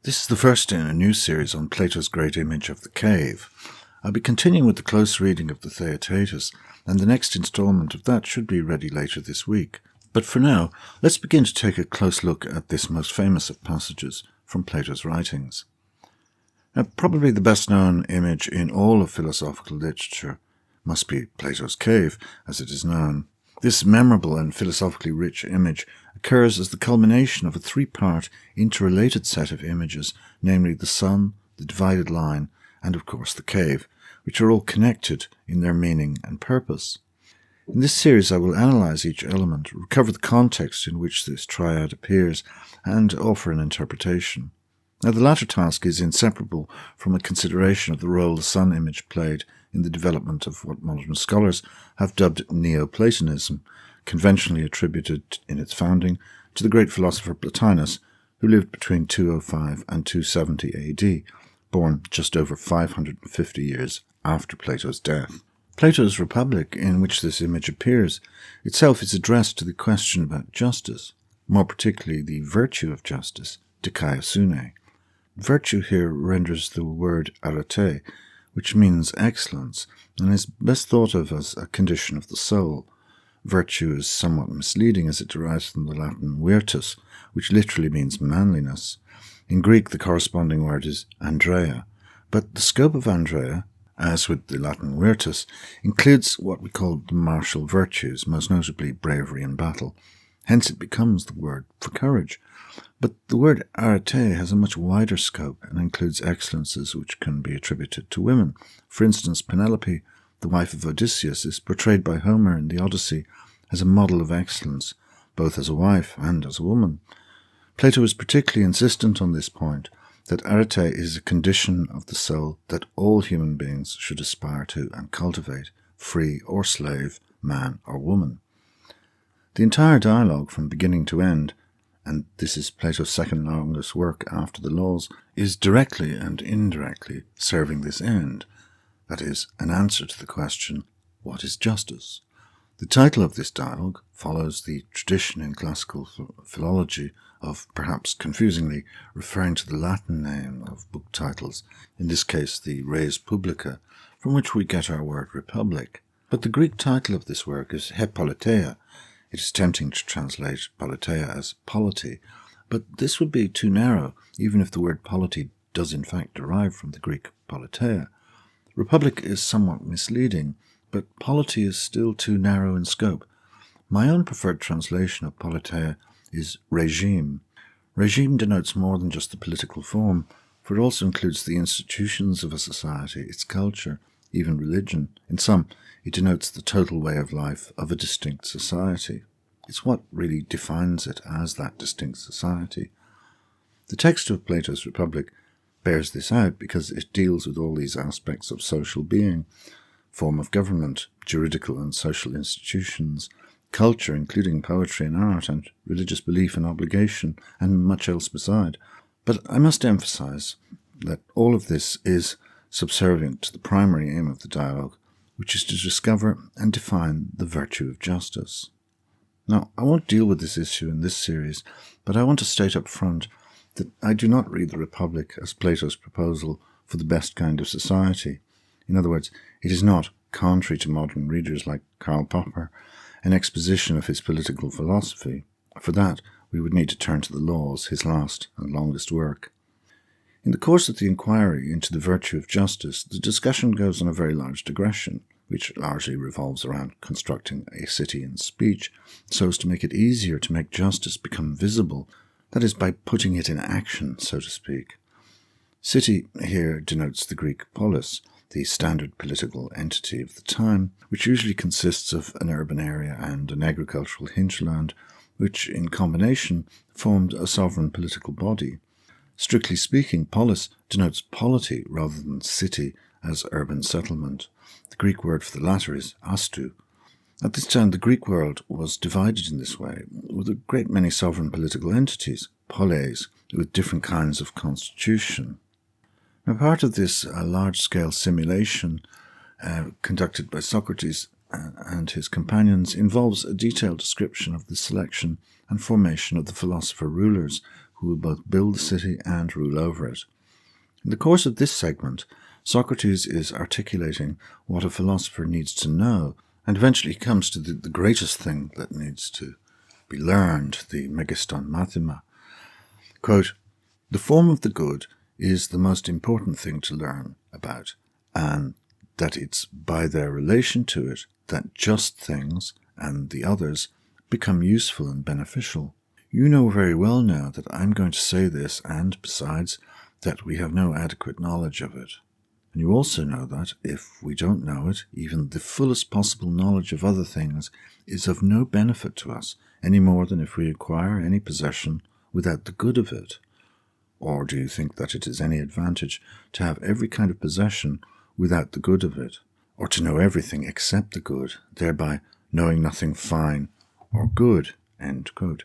This is the first in a new series on Plato's great image of the cave. I'll be continuing with the close reading of the Theaetetus, and the next instalment of that should be ready later this week. But for now, let's begin to take a close look at this most famous of passages from Plato's writings. Now, probably the best known image in all of philosophical literature must be Plato's cave, as it is known. This memorable and philosophically rich image occurs as the culmination of a three-part interrelated set of images, namely the sun, the divided line, and of course the cave, which are all connected in their meaning and purpose. In this series I will analyse each element, recover the context in which this triad appears, and offer an interpretation. Now the latter task is inseparable from a consideration of the role the sun image played in the development of what modern scholars have dubbed Neoplatonism, conventionally attributed in its founding to the great philosopher Plotinus, who lived between 205 and 270 AD, born just over 550 years after Plato's death. Plato's Republic, in which this image appears, itself is addressed to the question about justice, more particularly the virtue of justice, dikaiosune. Virtue here renders the word arete, which means excellence, and is best thought of as a condition of the soul. Virtue is somewhat misleading as it derives from the Latin virtus, which literally means manliness. In Greek, the corresponding word is andreia, but the scope of andreia, as with the Latin virtus, includes what we call the martial virtues, most notably bravery in battle. Hence it becomes the word for courage. But the word arete has a much wider scope and includes excellences which can be attributed to women. For instance, Penelope, the wife of Odysseus, is portrayed by Homer in the Odyssey as a model of excellence, both as a wife and as a woman. Plato is particularly insistent on this point, that arete is a condition of the soul that all human beings should aspire to and cultivate, free or slave, man or woman. The entire dialogue from beginning to end, and this is Plato's second longest work after the Laws, is directly and indirectly serving this end, that is, an answer to the question, what is justice? The title of this dialogue follows the tradition in classical philology of, perhaps confusingly, referring to the Latin name of book titles, in this case the res publica, from which we get our word republic. But the Greek title of this work is he politeia. It is tempting to translate politeia as polity, but this would be too narrow, even if the word polity does in fact derive from the Greek politeia. Republic is somewhat misleading, but polity is still too narrow in scope. My own preferred translation of politeia is regime. Regime denotes more than just the political form, for it also includes the institutions of a society, its culture, even religion. In sum, it denotes the total way of life of a distinct society. It's what really defines it as that distinct society. The text of Plato's Republic bears this out because it deals with all these aspects of social being, form of government, juridical and social institutions, culture, including poetry and art, and religious belief and obligation, and much else beside. But I must emphasize that all of this is subservient to the primary aim of the dialogue, which is to discover and define the virtue of justice. Now, I won't deal with this issue in this series, but I want to state up front that I do not read the Republic as Plato's proposal for the best kind of society. In other words, it is not, contrary to modern readers like Karl Popper, an exposition of his political philosophy. For that, we would need to turn to the Laws, his last and longest work. In the course of the inquiry into the virtue of justice, the discussion goes on a very large digression, which largely revolves around constructing a city in speech, so as to make it easier to make justice become visible, that is, by putting it in action, so to speak. City here denotes the Greek polis, the standard political entity of the time, which usually consists of an urban area and an agricultural hinterland, which in combination formed a sovereign political body. Strictly speaking, polis denotes polity rather than city as urban settlement. The Greek word for the latter is astu. At this time, the Greek world was divided in this way, with a great many sovereign political entities, poleis, with different kinds of constitution. Now, part of this large-scale simulation conducted by Socrates and his companions involves a detailed description of the selection and formation of the philosopher rulers, who will both build the city and rule over it. In the course of this segment, Socrates is articulating what a philosopher needs to know, and eventually he comes to the greatest thing that needs to be learned, the megiston mathema. Quote, "The form of the good is the most important thing to learn about, and that it's by their relation to it that just things and the others become useful and beneficial. You know very well now that I'm going to say this, and besides, that we have no adequate knowledge of it. And you also know that, if we don't know it, even the fullest possible knowledge of other things is of no benefit to us, any more than if we acquire any possession without the good of it. Or do you think that it is any advantage to have every kind of possession without the good of it, or to know everything except the good, thereby knowing nothing fine or good?" End quote.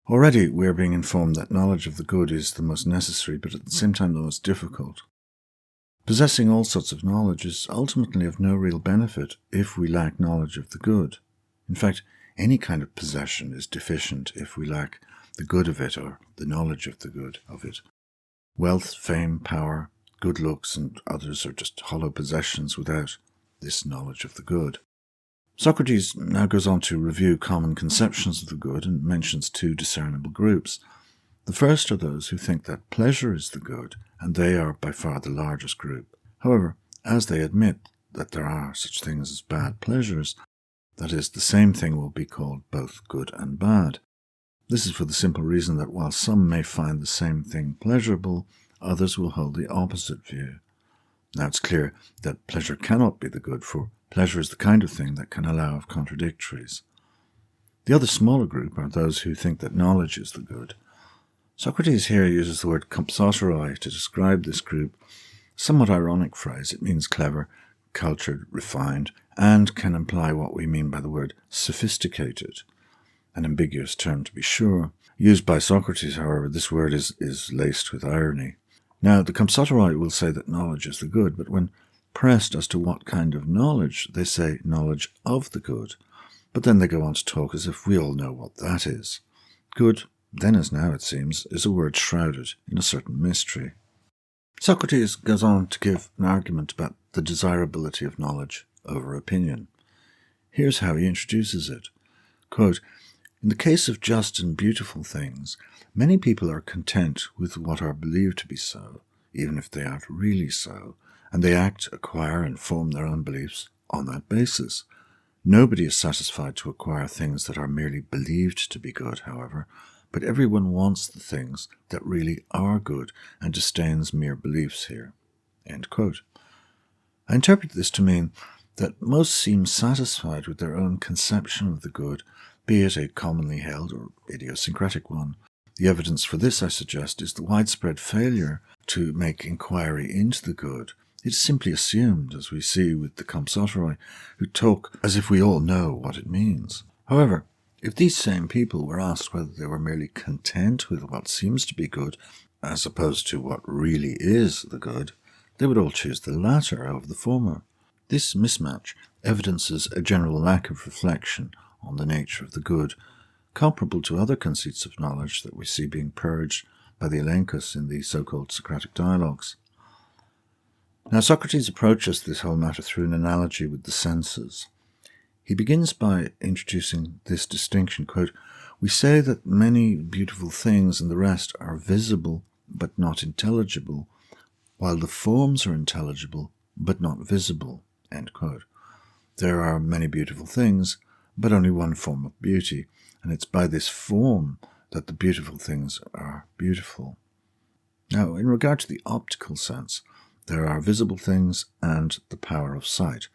Already we are being informed that knowledge of the good is the most necessary, but at the same time the most difficult. Possessing all sorts of knowledge is ultimately of no real benefit if we lack knowledge of the good. In fact, any kind of possession is deficient if we lack the good of it, or the knowledge of the good of it. Wealth, fame, power, good looks, and others are just hollow possessions without this knowledge of the good. Socrates now goes on to review common conceptions of the good and mentions two discernible groups. The first are those who think that pleasure is the good, and they are by far the largest group. However, as they admit that there are such things as bad pleasures, that is, the same thing will be called both good and bad. This is for the simple reason that while some may find the same thing pleasurable, others will hold the opposite view. Now it's clear that pleasure cannot be the good, for pleasure is the kind of thing that can allow of contradictories. The other smaller group are those who think that knowledge is the good. Socrates here uses the word compsoteroi to describe this group. Somewhat ironic phrase. It means clever, cultured, refined, and can imply what we mean by the word sophisticated. An ambiguous term, to be sure. Used by Socrates, however, this word is laced with irony. Now, the compsoteroi will say that knowledge is the good, but when pressed as to what kind of knowledge, they say knowledge of the good. But then they go on to talk as if we all know what that is. Good, then as now it seems, is a word shrouded in a certain mystery. Socrates goes on to give an argument about the desirability of knowledge over opinion. Here's how he introduces it. Quote, "In the case of just and beautiful things, many people are content with what are believed to be so, even if they aren't really so, and they act, acquire, and form their own beliefs on that basis. Nobody is satisfied to acquire things that are merely believed to be good, however, but everyone wants the things that really are good and disdains mere beliefs here." End quote. I interpret this to mean that most seem satisfied with their own conception of the good, be it a commonly held or idiosyncratic one. The evidence for this, I suggest, is the widespread failure to make inquiry into the good. It is simply assumed, as we see with the compsoteroi, who talk as if we all know what it means. However, if these same people were asked whether they were merely content with what seems to be good, as opposed to what really is the good, they would all choose the latter over the former. This mismatch evidences a general lack of reflection on the nature of the good, comparable to other conceits of knowledge that we see being purged by the elenchus in the so-called Socratic dialogues. Now, Socrates approaches this whole matter through an analogy with the senses. He begins by introducing this distinction, quote, "We say that many beautiful things and the rest are visible but not intelligible, while the forms are intelligible but not visible." End quote. There are many beautiful things, but only one form of beauty, and it's by this form that the beautiful things are beautiful. Now, in regard to the optical sense, there are visible things and the power of sight.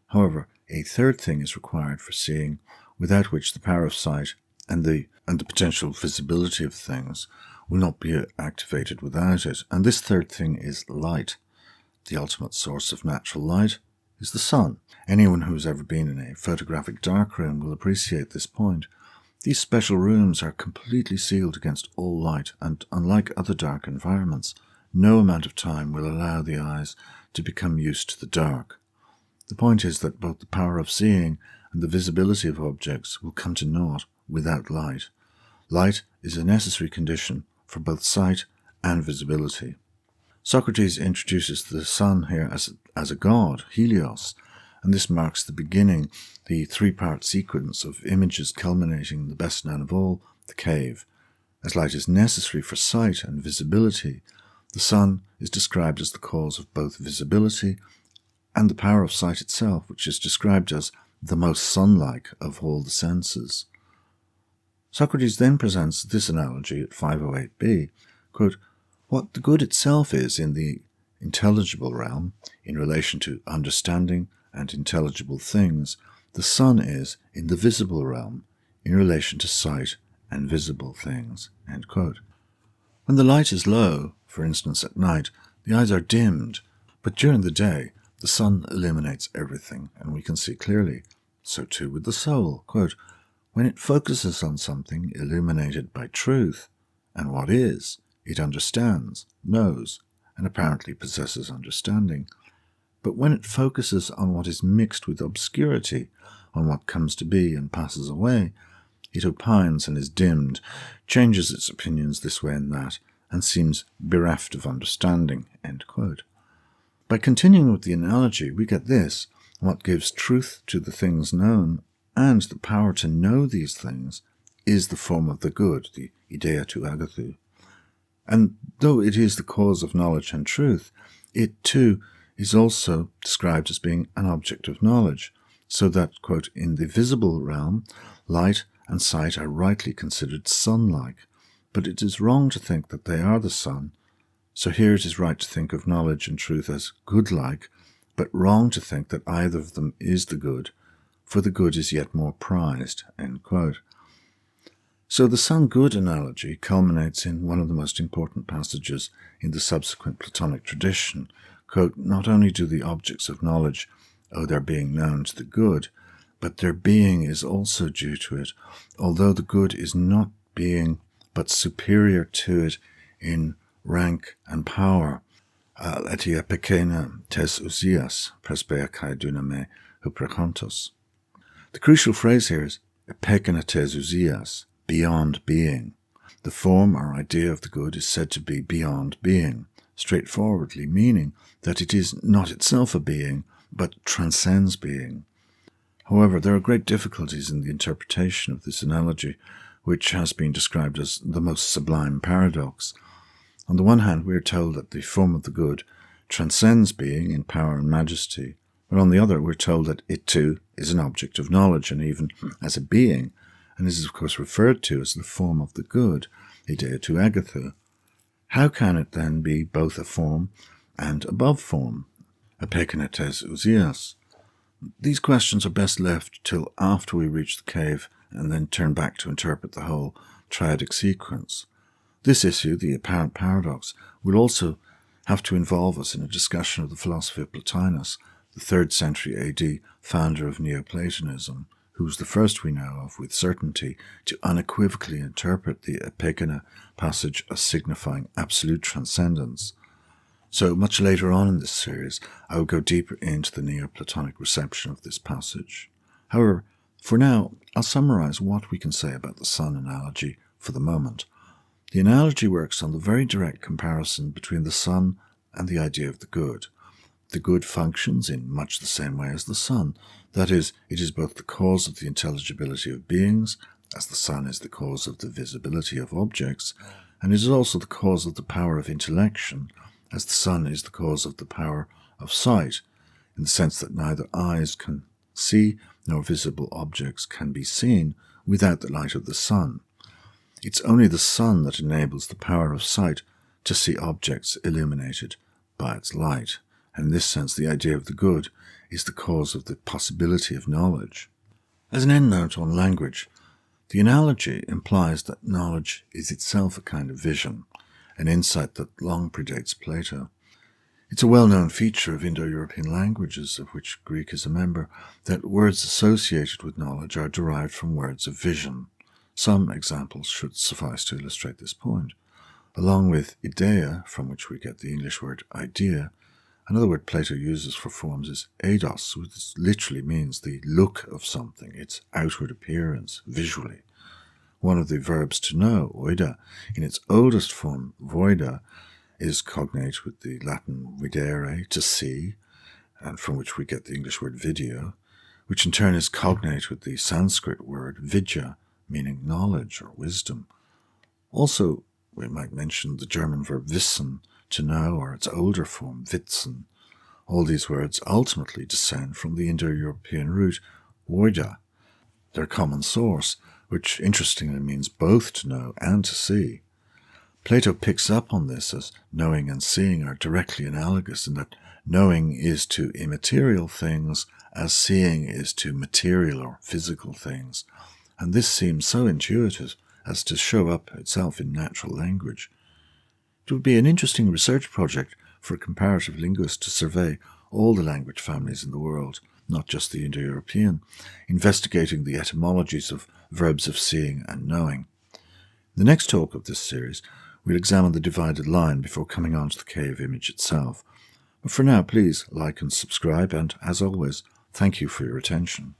However, a third thing is required for seeing, without which the power of sight and the potential visibility of things will not be activated without it. And this third thing is light. The ultimate source of natural light is the sun. Anyone who has ever been in a photographic darkroom will appreciate this point. These special rooms are completely sealed against all light, and unlike other dark environments, no amount of time will allow the eyes to become used to the dark. The point is that both the power of seeing and the visibility of objects will come to naught without light. Light is a necessary condition for both sight and visibility. Socrates introduces the sun here as a god, Helios, and this marks the beginning, the three-part sequence of images culminating in the best known of all, the cave. As light is necessary for sight and visibility, the sun is described as the cause of both visibility and the power of sight itself, which is described as the most sun-like of all the senses. Socrates then presents this analogy at 508b, quote, what the good itself is in the intelligible realm, in relation to understanding and intelligible things, the sun is in the visible realm, in relation to sight and visible things. End quote. When the light is low, for instance at night, the eyes are dimmed, but during the day the sun illuminates everything and we can see clearly. So too with the soul. Quote, when it focuses on something illuminated by truth and what is, it understands, knows, and apparently possesses understanding. But when it focuses on what is mixed with obscurity, on what comes to be and passes away, it opines and is dimmed, changes its opinions this way and that, and seems bereft of understanding. End quote. By continuing with the analogy, we get this: what gives truth to the things known and the power to know these things is the form of the good, the idea tu agathou. And though it is the cause of knowledge and truth, it too is also described as being an object of knowledge, so that, quote, in the visible realm, light and sight are rightly considered sun-like, but it is wrong to think that they are the sun. So here it is right to think of knowledge and truth as good-like, but wrong to think that either of them is the good, for the good is yet more prized. End quote. So the sun-good analogy culminates in one of the most important passages in the subsequent Platonic tradition. Quote, not only do the objects of knowledge owe their being known to the good, but their being is also due to it, although the good is not being, but superior to it in rank and power. Etia pekena tes ousias, presbea kai duname huprekontos. The crucial phrase here is epekena tes ousias, beyond being. The form or idea of the good is said to be beyond being, straightforwardly meaning that it is not itself a being, but transcends being. However, there are great difficulties in the interpretation of this analogy, which has been described as the most sublime paradox. On the one hand, we are told that the form of the good transcends being in power and majesty, but on the other, we're told that it too is an object of knowledge and even as a being, and is of course referred to as the form of the good, idea tu agathou. How can it then be both a form and above form, epekena tes ousias? These questions are best left till after we reach the cave and then turn back to interpret the whole triadic sequence. This issue, the apparent paradox, will also have to involve us in a discussion of the philosophy of Plotinus, the 3rd century AD founder of Neoplatonism, who was the first we know of with certainty to unequivocally interpret the epekena passage as signifying absolute transcendence. So much later on in this series, I will go deeper into the Neoplatonic reception of this passage. However, for now, I'll summarize what we can say about the sun analogy for the moment. The analogy works on the very direct comparison between the sun and the idea of the good. The good functions in much the same way as the sun. That is, it is both the cause of the intelligibility of beings, as the sun is the cause of the visibility of objects, and it is also the cause of the power of intellection, as the sun is the cause of the power of sight, in the sense that neither eyes can see nor visible objects can be seen without the light of the sun. It's only the sun that enables the power of sight to see objects illuminated by its light, and in this sense the idea of the good is the cause of the possibility of knowledge. As an endnote on language, the analogy implies that knowledge is itself a kind of vision, an insight that long predates Plato. It's a well-known feature of Indo-European languages, of which Greek is a member, that words associated with knowledge are derived from words of vision. Some examples should suffice to illustrate this point. Along with ideia, from which we get the English word idea, another word Plato uses for forms is eidos, which literally means the look of something, its outward appearance, visually. One of the verbs to know, oida, in its oldest form, voida, is cognate with the Latin videre, to see, and from which we get the English word video, which in turn is cognate with the Sanskrit word vidya, meaning knowledge or wisdom. Also, we might mention the German verb wissen, to know, or its older form, witzen. All these words ultimately descend from the Indo-European root voida, their common source, which interestingly means both to know and to see. Plato picks up on this, as knowing and seeing are directly analogous in that knowing is to immaterial things as seeing is to material or physical things, and this seems so intuitive as to show up itself in natural language. It would be an interesting research project for a comparative linguist to survey all the language families in the world, not just the Indo-European, investigating the etymologies of verbs of seeing and knowing. In the next talk of this series, we'll examine the divided line before coming on to the cave image itself. But for now, please like and subscribe, and as always, thank you for your attention.